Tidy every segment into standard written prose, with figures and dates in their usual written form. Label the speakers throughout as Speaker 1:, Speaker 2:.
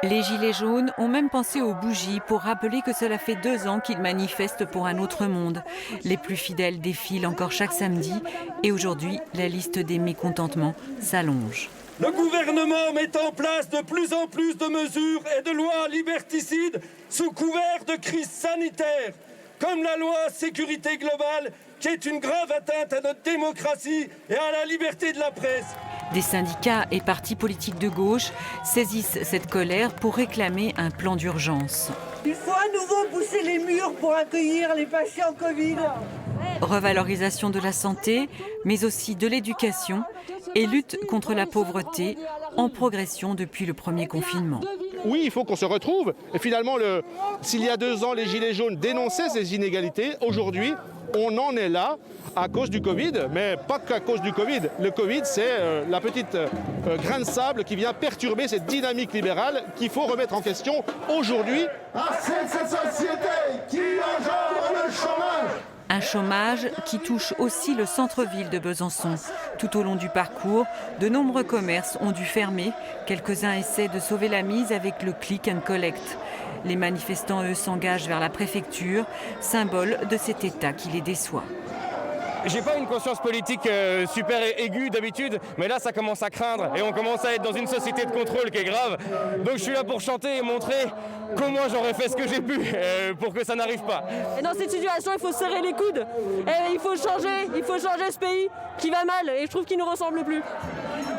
Speaker 1: Les Gilets jaunes ont même pensé aux bougies pour rappeler que cela fait 2 ans qu'ils manifestent pour un autre monde. Les plus fidèles défilent encore chaque samedi et aujourd'hui, la liste des mécontentements s'allonge.
Speaker 2: Le gouvernement met en place de plus en plus de mesures et de lois liberticides sous couvert de crise sanitaire, comme la loi sécurité globale qui est une grave atteinte à notre démocratie et à la liberté de la presse.
Speaker 1: Des syndicats et partis politiques de gauche saisissent cette colère pour réclamer un plan d'urgence.
Speaker 3: Il faut à nouveau pousser les murs pour accueillir les patients Covid.
Speaker 1: Revalorisation de la santé, mais aussi de l'éducation et lutte contre la pauvreté en progression depuis le premier confinement.
Speaker 4: Oui, il faut qu'on se retrouve. Et finalement, s'il y a 2 ans, les Gilets jaunes dénonçaient ces inégalités, aujourd'hui, on en est là à cause du Covid, mais pas qu'à cause du Covid. Le Covid, c'est la petite grain de sable qui vient perturber cette dynamique libérale qu'il faut remettre en question aujourd'hui.
Speaker 5: Assez de cette société qui engendre le chômage.
Speaker 1: Un chômage qui touche aussi le centre-ville de Besançon. Tout au long du parcours, de nombreux commerces ont dû fermer. Quelques-uns essaient de sauver la mise avec le click and collect. Les manifestants, eux, s'engagent vers la préfecture, symbole de cet État qui les déçoit.
Speaker 6: J'ai pas une conscience politique super aiguë d'habitude, mais là ça commence à craindre et on commence à être dans une société de contrôle qui est grave. Donc je suis là pour chanter et montrer comment j'aurais fait ce que j'ai pu pour que ça n'arrive pas.
Speaker 7: Et dans cette situation, il faut serrer les coudes. Et il faut changer ce pays qui va mal et je trouve qu'il ne nous ressemble plus.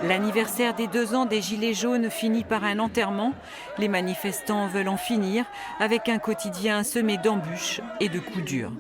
Speaker 1: L'anniversaire des 2 ans des Gilets jaunes finit par un enterrement. Les manifestants veulent en finir avec un quotidien semé d'embûches et de coups durs.